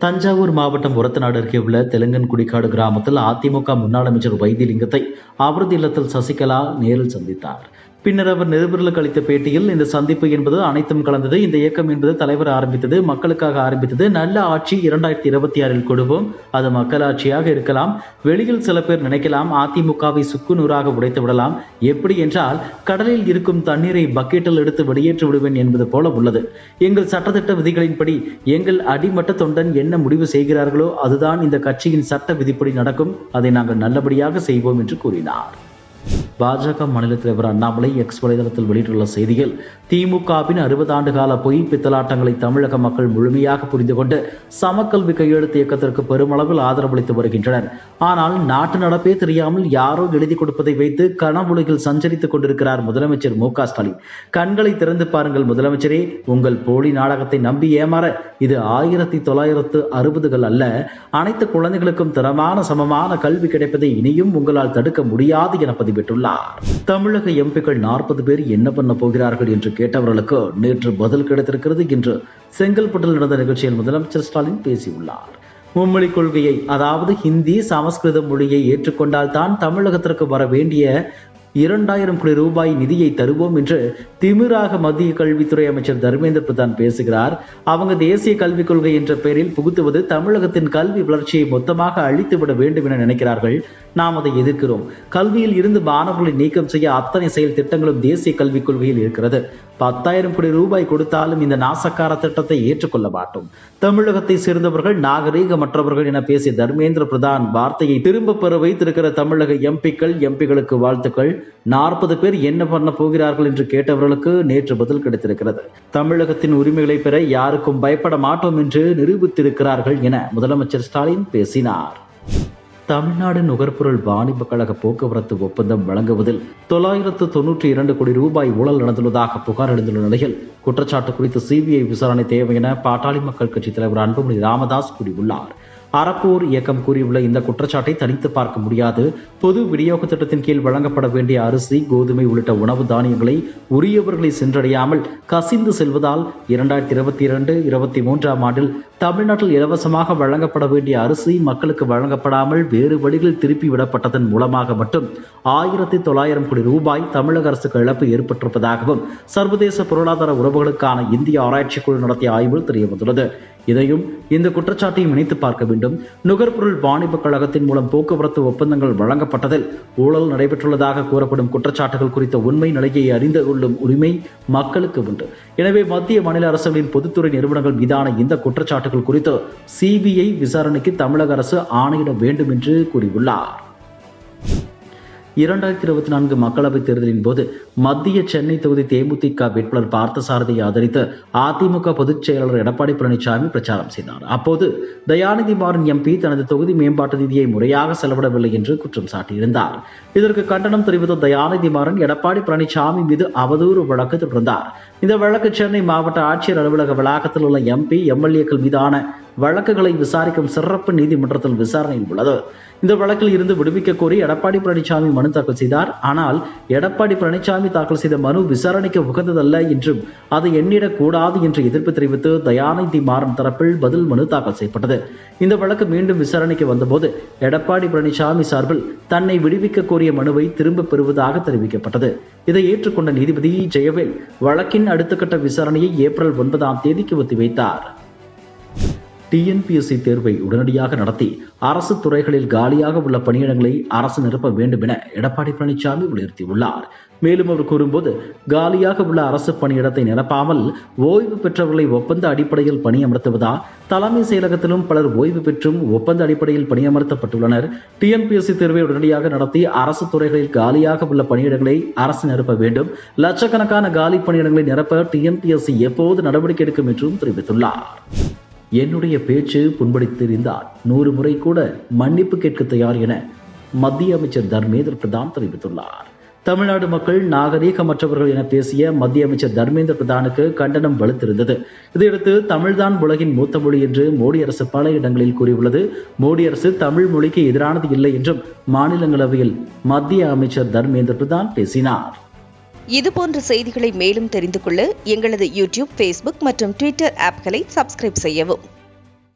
தஞ்சாவூர் மாவட்டம் ஒரத்தநாடு அருகே உள்ள தெலுங்கன்குடிக்காடு கிராமத்தில் அதிமுக முன்னாள் அமைச்சர் வைத்திலிங்கத்தை அவரது இல்லத்தில் சசிகலா நேரில் சந்தித்தார். பின்னர் அவர் நிருபர்களுக்கு அளித்த பேட்டியில், இந்த சந்திப்பு என்பது அனைத்தும் கலந்தது. இந்த இயக்கம் என்பது தலைவர் ஆரம்பித்தது, மக்களுக்காக ஆரம்பித்தது. நல்ல ஆட்சி 2026 கொடுப்போம். அது மக்களாட்சியாக இருக்கலாம். வெளியில் சில பேர் நினைக்கலாம் அதிமுகவை சுக்குநூறாக உடைத்து விடலாம். எப்படி என்றால், கடலில் இருக்கும் தண்ணீரை பக்கெட்டில் எடுத்து வெளியேற்றி விடுவேன் என்பது போல உள்ளது. எங்கள் சட்டத்திட்ட விதிகளின்படி எங்கள் அடிமட்ட தொண்டன் என்ன முடிவு செய்கிறார்களோ அதுதான் இந்த கட்சியின் சட்ட விதிப்படி நடக்கும். அதை நாங்கள் நல்லபடியாக செய்வோம் என்று கூறினார். பாஜக மாநில தலைவர் அண்ணாமலை எக்ஸ் வலைதளத்தில் வெளியிட்டுள்ள செய்தியில், திமுகவின் 60 ஆண்டு கால பொய் பித்தலாட்டங்களை தமிழக மக்கள் முழுமையாக புரிந்து கொண்டு சமக்கல்வி கையெழுத்து இயக்கத்திற்கு பெருமளவில் ஆதரவளித்து வருகின்றனர். ஆனால் நாட்டு நடப்பே தெரியாமல் யாரோ எழுதி கொடுப்பதை வைத்து கனவுலகில் சஞ்சரித்துக் கொண்டிருக்கிறார் முதலமைச்சர் மு.க. ஸ்டாலின். கண்களை திறந்து பாருங்கள் முதலமைச்சரே, உங்கள் போலி நாடகத்தை நம்பி ஏமாற இது 1960கள் அல்ல. அனைத்து குழந்தைகளுக்கும் தரமான சமமான கல்வி கிடைப்பதை இனியும் உங்களால் தடுக்க முடியாது என பதிவிட்டுள்ளார். தமிழக எம்பிக்கள் 40 பேர் என்ன பண்ண போகிறார்கள் என்று கேட்டவர்களுக்கு நேற்று பதில் கிடைத்திருக்கிறது என்று செங்கல்பட்டில் நடந்த நிகழ்ச்சியில் முதலமைச்சர் ஸ்டாலின் பேசியுள்ளார். மும்மொழி கொள்கையை, அதாவது ஹிந்தி சமஸ்கிருத மொழியை ஏற்றுக்கொண்டால் தான் தமிழகத்திற்கு வர வேண்டிய 2000 கோடி ரூபாய் நிதியை தருவோம் என்று திமிராக மத்திய கல்வித்துறை அமைச்சர் தர்மேந்திர பிரதான் பேசுகிறார். அவங்க தேசிய கல்விக் கொள்கை என்ற பெயரில் புகுத்துவது தமிழகத்தின் கல்வி வளர்ச்சியை மொத்தமாக அழித்துவிட வேண்டும் என நினைக்கிறார்கள். நாம் அதை எதிர்க்கிறோம். கல்வியில் இருந்து மாணவர்களை நீக்கம் செய்ய அத்தனை செயல் திட்டங்களும் தேசிய கல்விக் கொள்கையில் இருக்கிறது. 10,000 கோடி ரூபாய் கொடுத்தாலும் இந்த நாசக்கார திட்டத்தை ஏற்றுக்கொள்ள மாட்டோம். தமிழகத்தை சேர்ந்தவர்கள் நாகரீகமற்றவர்கள் என பேசிய தர்மேந்திர பிரதான் வார்த்தையை திரும்ப பெற வைத்திருக்கிற தமிழக எம்பிகளுக்கு வாழ்த்துக்கள். 40 பேர் என்ன பண்ண போகிறார்கள் என்று கேட்டவர்களுக்கு நேற்று பதில் கிடைத்திருக்கிறது. தமிழகத்தின் உரிமைகளை பெற யாருக்கும் பயப்பட மாட்டோம் என்று நிரூபித்திருக்கிறார்கள் என முதலமைச்சர் ஸ்டாலின் பேசினார். தமிழ்நாடு நுகர்பொருள் வாணிப கழக போக்குவரத்து ஒப்பந்தம் வழங்குவதில் 992 கோடி ரூபாய் ஊழல் நடந்துள்ளதாக புகார் எழுந்துள்ள நிலையில் குற்றச்சாட்டு குறித்து சிபிஐ விசாரணை தேவை என பாட்டாளி மக்கள் கட்சி தலைவர் அன்புமணி ராமதாஸ் கூறியுள்ளார். அறப்போர் இயக்கம் கூறியுள்ள இந்த குற்றச்சாட்டை தனித்து பார்க்க முடியாது. பொது விநியோக திட்டத்தின் கீழ் வழங்கப்பட வேண்டிய அரிசி, கோதுமை உள்ளிட்ட உணவு தானியங்களை உரியவர்களை சென்றடையாமல் கசிந்து செல்வதால் 2022-23 ஆண்டில் தமிழ்நாட்டில் இலவசமாக வழங்கப்பட வேண்டிய அரிசி மக்களுக்கு வழங்கப்படாமல் வேறு வழிகளில் திருப்பி விடப்பட்டதன் மூலமாக மட்டும் 1900 கோடி ரூபாய் தமிழக அரசுக்கு இழப்பு ஏற்பட்டிருப்பதாகவும் சர்வதேச பொருளாதார உறவுகளுக்கான இந்திய ஆராய்ச்சி குழு நடத்திய ஆய்வில் தெரியவந்துள்ளது. இதையும் இந்த குற்றச்சாட்டையும் இணைத்து பார்க்க வேண்டும். நுகர்பொருள் வாணிப கழகத்தின் மூலம் போக்குவரத்து ஒப்பந்தங்கள் வழங்கப்பட்டதில் ஊழல் நடைபெற்றுள்ளதாக கூறப்படும் குற்றச்சாட்டுகள் குறித்த உண்மை நிலையை அறிந்து கொள்ளும் உரிமை மக்களுக்கு உண்டு. எனவே மத்திய மாநில அரசுகளின் பொதுத்துறை நிறுவனங்கள் மீதான இந்த குற்றச்சாட்டுகள் குறித்து சிபிஐ விசாரணைக்கு தமிழக அரசு ஆணையிட வேண்டும் என்று கூறியுள்ளார். 2024 மக்களவைத் தேர்தலின் போது மத்திய சென்னை தொகுதி தேமுதிக வேட்பாளர் பார்த்தசாரதியை ஆதரித்து அதிமுக பொதுச் செயலாளர் எடப்பாடி பழனிசாமி பிரச்சாரம் செய்தார். அப்போது தயாநிதி மாறன் எம்பி தனது தொகுதி மேம்பாட்டு நிதியை முறையாக செலவிடவில்லை என்று குற்றம் சாட்டியிருந்தார். இதற்கு கண்டனம் தெரிவித்த தயாநிதி மாறன் எடப்பாடி பழனிசாமி மீது அவதூறு வழக்கு தொடர்ந்தார். இந்த வழக்கு சென்னை மாவட்ட ஆட்சியர் அலுவலக வளாகத்தில் உள்ள எம்பி, எம்எல்ஏக்கள் மீதான வழக்குகளை விசாரிக்கும் சிறப்பு நீதிமன்றத்தில் விசாரணையில் உள்ளது. இந்த வழக்கில் இருந்து விடுவிக்க கோரி எடப்பாடி பழனிசாமி மனு தாக்கல் செய்தார். ஆனால் எடப்பாடி பழனிசாமி தாக்கல் செய்த மனு விசாரணைக்கு உகந்ததல்ல என்றும் அதை எண்ணிடக்கூடாது என்று எதிர்ப்பு தெரிவித்து தயாநிதி மாறன் தரப்பில் பதில் மனு தாக்கல் செய்யப்பட்டது. இந்த வழக்கு மீண்டும் விசாரணைக்கு வந்தபோது எடப்பாடி பழனிசாமி சார்பில் தன்னை விடுவிக்க கோரிய மனுவை திரும்ப பெறுவதாக தெரிவிக்கப்பட்டது. இதை ஏற்றுக்கொண்ட நீதிபதி ஜெயவேல் வழக்கின் அடுத்த கட்ட விசாரணையை ஏப்ரல் 9ஆம் தேதிக்கு ஒத்திவைத்தார். டிஎன்பிஎஸ்சி தேர்வை உடனடியாக நடத்தி அரசு துறைகளில் காலியாக உள்ள பணியிடங்களை அரசு நிரப்ப வேண்டும் என எடப்பாடி பழனிசாமி வலியுறுத்தியுள்ளார். மேலும் அவர் கூறும்போது, காலியாக உள்ள அரசு பணியிடத்தை நிரப்பாமல் ஓய்வு பெற்றவர்களை ஒப்பந்த அடிப்படையில் பணியமர்த்துவதா? தலைமை செயலகத்திலும் பலர் ஓய்வு பெற்றும் ஒப்பந்த அடிப்படையில் பணியமர்த்தப்பட்டுள்ளனர். டிஎன்பிஎஸ்சி தேர்வை உடனடியாக நடத்தி அரசு துறைகளில் காலியாக உள்ள பணியிடங்களை அரசு நிரப்ப வேண்டும். லட்சக்கணக்கான காலி பணியிடங்களை நிரப்ப டிஎன்பிஎஸ்சி எப்போது நடவடிக்கை எடுக்கும் என்றும் தெரிவித்துள்ளார். என்னுடைய பேச்சு புண்படுத்தியிருந்தால் 100 முறை கூட மன்னிப்பு கேட்க தயார் என மத்திய அமைச்சர் தர்மேந்திர பிரதான் தெரிவித்துள்ளார். தமிழ்நாடு மக்கள் நாகரீகமற்றவர்கள் என பேசிய மத்திய அமைச்சர் தர்மேந்திர பிரதானுக்கு கண்டனம் வலுத்திருந்தது. இதையடுத்து தமிழ்தான் உலகின் மூத்த மொழி என்று மோடி அரசு பல இடங்களில் கூறியுள்ளது. மோடி அரசு தமிழ் மொழிக்கு எதிரானது இல்லை என்றும் மாநிலங்களவையில் மத்திய அமைச்சர் தர்மேந்திர பிரதான் பேசினார். இதுபோன்ற செய்திகளை மேலும் தெரிந்து கொள்ள எங்களது யூடியூப், ஃபேஸ்புக் மற்றும் ட்விட்டர் ஆப்களை சப்ஸ்கிரைப் செய்யவும்.